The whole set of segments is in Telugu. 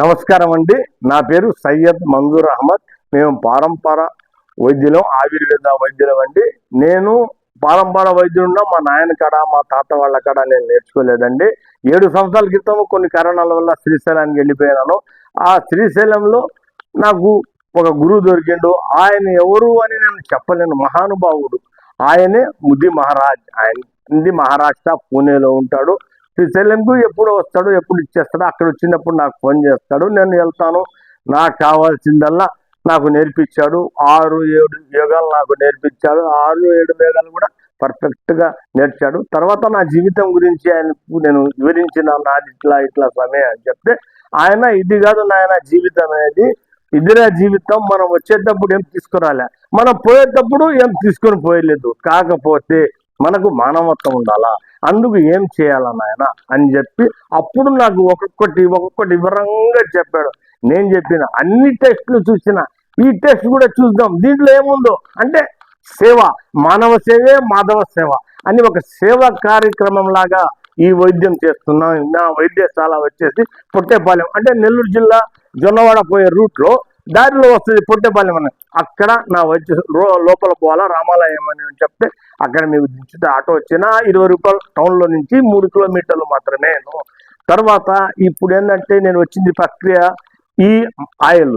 నమస్కారం అండి. నా పేరు సయ్యద్ మంజూర్ అహ్మద్. మేము పారంపర వైద్యులం, ఆయుర్వేద వైద్యులం అండి. నేను పారంపర వైద్యుడున్నా మా నాయన కాడ, మా తాత వాళ్ళ కాడ నేను నేర్చుకోలేదండి. 7 సంవత్సరాల క్రితం కొన్ని కారణాల వల్ల శ్రీశైలానికి వెళ్ళిపోయాను. ఆ శ్రీశైలంలో నాకు ఒక గురువు దొరికిండు. ఆయన ఎవరు అని నేను చెప్పలేను, మహానుభావుడు. ఆయనే ముది మహారాజ్. ఆయన హిందీ మహారాష్ట్ర పూణేలో ఉంటాడు. శ్రీశైలంకు ఎప్పుడు వస్తాడు, ఎప్పుడు ఇచ్చేస్తాడు. అక్కడ వచ్చినప్పుడు నాకు ఫోన్ చేస్తాడు, నేను వెళ్తాను. నాకు కావాల్సిందల్లా నాకు నేర్పించాడు. 6-7 యోగాలు నాకు నేర్పించాడు. 6-7 యోగాలు కూడా పర్ఫెక్ట్గా నేర్చాడు. తర్వాత నా జీవితం గురించి ఆయనకు నేను వివరించిన, నాది ఇట్లా ఇట్లా సమయం అని చెప్తే, ఆయన ఇది కాదు నాయన జీవితం అనేది, ఇదిరా జీవితం. మనం వచ్చేటప్పుడు ఏం తీసుకురాలే, మనం పోయేటప్పుడు ఏం తీసుకొని పోయలేదు. కాకపోతే మనకు మానవత్వం ఉండాలా, అందుకు ఏం చేయాలన్న ఆయన అని చెప్పి అప్పుడు నాకు ఒక్కొక్కటి వివరంగా చెప్పాడు. నేను చెప్పిన అన్ని టెస్టులు చూసిన, ఈ టెస్ట్ కూడా చూద్దాం, దీంట్లో ఏముందో అంటే సేవ, మానవ సేవే మాధవ సేవ అని ఒక సేవా కార్యక్రమం లాగా ఈ వైద్యం చేస్తున్నాం. నా వైద్యశాల వచ్చేసి పొట్టేపాలెం, అంటే నెల్లూరు జిల్లా జొన్నవాడ పోయే రూట్లో దారిలో వస్తుంది పొట్టేపాలెం అని. అక్కడ నా వైద్య లోపల పోవాలా రామాలయం అని చెప్తే, అక్కడ మీకు దించితే ఆటో వచ్చినా 20 రూపాయలు, టౌన్లో నుంచి 3 కిలోమీటర్లు మాత్రమే. తర్వాత ఇప్పుడు ఏంటంటే నేను వచ్చింది ప్రక్రియ, ఈ ఆయిల్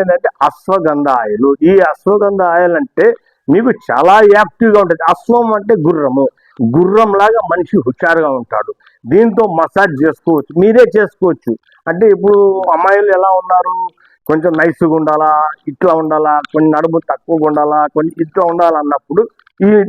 ఏంటంటే అశ్వగంధ ఆయిల్. ఈ అశ్వగంధ ఆయిల్ అంటే మీకు చాలా యాక్టివ్గా ఉంటుంది. అశ్వం అంటే గుర్రము, గుర్రం లాగా మనిషి హుషారుగా ఉంటాడు. దీంతో మసాజ్ చేసుకోవచ్చు, మీరే చేసుకోవచ్చు. అంటే ఇప్పుడు అమ్మాయిలు ఎలా ఉన్నారు, కొంచెం నైస్గా ఉండాలా, ఇట్లా ఉండాలా, కొన్ని నడుము తక్కువగా ఉండాలా, కొన్ని ఇట్లా ఉండాలన్నప్పుడు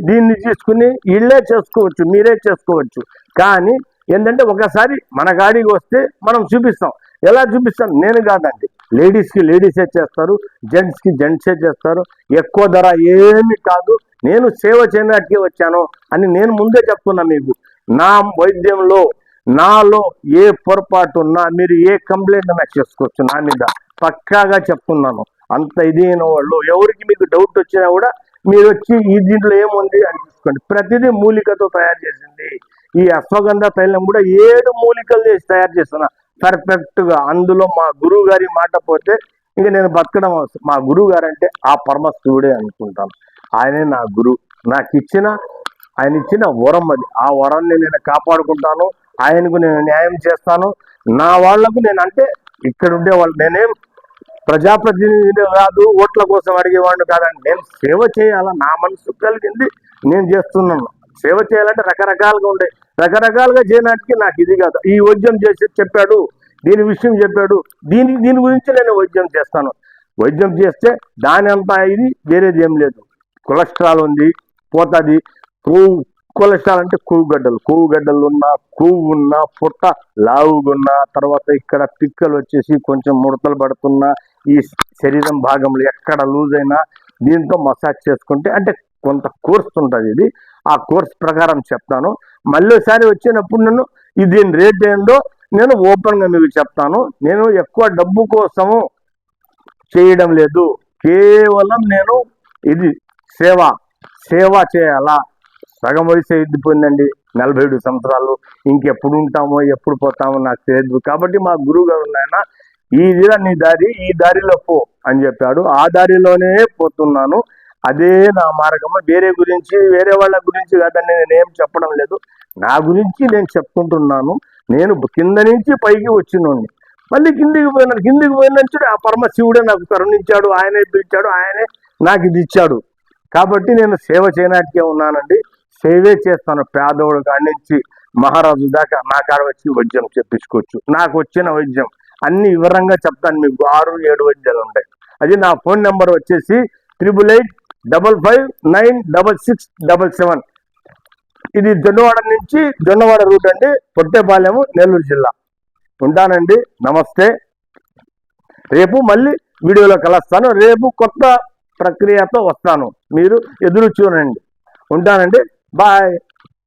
దీన్ని తీసుకుని ఇళ్ళే చేసుకోవచ్చు, మీరే చేసుకోవచ్చు. కానీ ఏంటంటే ఒకసారి మన గాడికి వస్తే మనం చూపిస్తాం. ఎలా చూపిస్తాం? నేను కాదండి, లేడీస్కి లేడీసే చేస్తారు, జెంట్స్కి జెంట్సే చేస్తారు. ఎక్కువ ధర ఏమి కాదు. నేను సేవ చేయడానికి వచ్చాను అని నేను ముందే చెప్తున్నా మీకు. నా వైద్యంలో నాలో ఏ పొరపాటు ఉన్నా మీరు ఏ కంప్లైంట్ నాకు చేసుకోవచ్చు, నా మీద పక్కాగా చెప్తున్నాను. అంత ఇదైన వాళ్ళు ఎవరికి మీకు డౌట్ వచ్చినా కూడా మీరు వచ్చి ఈ దీంట్లో ఏముంది అని చూసుకోండి. ప్రతిదీ మూలికతో తయారు చేసింది. ఈ అశ్వగంధ తైలం కూడా 7 మూలికలు చేసి తయారు చేస్తున్నా పర్ఫెక్ట్గా. అందులో మా గురువు గారి మాట పోతే ఇంక నేను బతకడం అవసరం. మా గురువు గారు అంటే ఆ పరమశివుడే అనుకుంటాను. ఆయనే నా గురువు. ఆయన ఇచ్చిన వరం అది. ఆ వరాన్ని నేను కాపాడుకుంటాను. ఆయనకు నేను న్యాయం చేస్తాను. నా వాళ్లకు నేను అంటే ఇక్కడ ఉండేవాళ్ళు, నేనేం ప్రజాప్రతినిధి కాదు, ఓట్ల కోసం అడిగేవాడిని కాదండి. నేను సేవ చేయాలా, నా మనసు కలిగింది నేను చేస్తున్నాను. సేవ చేయాలంటే రకరకాలుగా ఉండే, రకరకాలుగా చేయడానికి నాకు ఇది కాదు. ఈ వైద్యం చేసి చెప్పాడు, దీని విషయం చెప్పాడు, దీని గురించి నేను వైద్యం చేస్తాను. వైద్యం చేస్తే దాని అంతా ఇది వేరేది ఏం లేదు. కొలెస్ట్రాల్ ఉంది, పోతుంది. కొలెస్ట్రాల్ అంటే కొవ్వుగడ్డలు ఉన్నా, కొవ్వు ఉన్నా, పొట్ట లావుగున్నా, తర్వాత ఇక్కడ పిక్కలు వచ్చేసి కొంచెం ముడతలు పడుతున్నా, ఈ శరీరం భాగంలో ఎక్కడ లూజ్ అయినా దీంతో మసాజ్ చేసుకుంటే, అంటే కొంత కోర్స్ ఉంటుంది. ఇది ఆ కోర్స్ ప్రకారం చెప్తాను. మళ్ళీసారి వచ్చినప్పుడు నేను దీని రేట్ ఏందో నేను ఓపెన్గా మీకు చెప్తాను. నేను ఎక్కువ డబ్బు కోసము చేయడం లేదు, కేవలం నేను ఇది సేవ చేయాలా. సగం వయసు ఎదిపోయిందండి, 47 సంవత్సరాలు. ఇంకెప్పుడు ఉంటామో ఎప్పుడు పోతామో నాకు తెలియదు. కాబట్టి మా గురువు గారు ఉన్నాయన, ఇదిరా నీ దారి, ఈ దారిలో పో అని చెప్పాడు. ఆ దారిలోనే పోతున్నాను. అదే నా మార్గము. వేరే వాళ్ళ గురించి కాదని నేనేం చెప్పడం లేదు, నా గురించి నేను చెప్పుకుంటున్నాను. నేను కింద నుంచి పైకి వచ్చినోడిని, మళ్ళీ కిందికి పోయినంచుడు ఆ పరమశివుడే నాకు కరుణించాడు. ఆయనే పిలిచాడు, ఆయనే నాకు ఇది ఇచ్చాడు. కాబట్టి నేను సేవ చేయడానికే ఉన్నానండి. సేవే చేస్తాను. పేదోడు కాడి నుంచి మహారాజు దాకా నా కాడ వచ్చి వైద్యం చెప్పించుకోవచ్చు. నాకు వచ్చిన వైద్యం అన్ని వివరంగా చెప్తాను మీకు. 6-7 వైద్యాలు ఉంటాయి. అది నా ఫోన్ నెంబర్ వచ్చేసి 88559667. ఇది జొన్నవాడ రూట్ అండి, పొట్టేపాలెము, నెల్లూరు జిల్లా. ఉంటానండి, నమస్తే. రేపు మళ్ళీ వీడియోలో కలుస్తాను. రేపు కొత్త ప్రక్రియతో వస్తాను, మీరు ఎదురు చూడండి. ఉంటానండి, బాయ్.